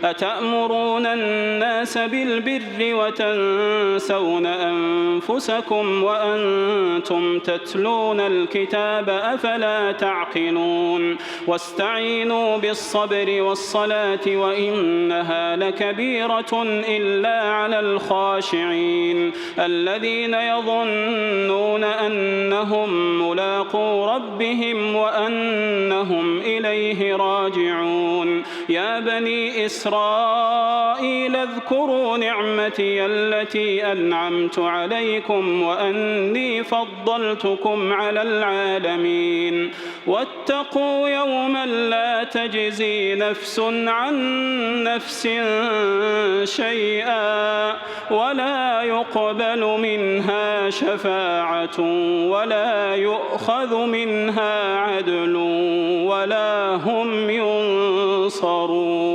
أتأمرون الناس بالبر وتنسون أنفسكم وأنتم تتلون الكتاب أفلا تعقلون واستعينوا بالصبر والصلاة وإنها لكبيرة إلا على الخاشعين الذين يظنون أنهم ملاقو ربهم وأنهم إليه راجعون يا بني إسرائيل اذكروا نعمتي التي أنعمت عليكم وأني فضلتكم على العالمين واتقوا يوما لا تجزي نفس عن نفس شيئا ولا يقبل منها شفاعة ولا يؤخذ منها عدل ولا هم ينصرون.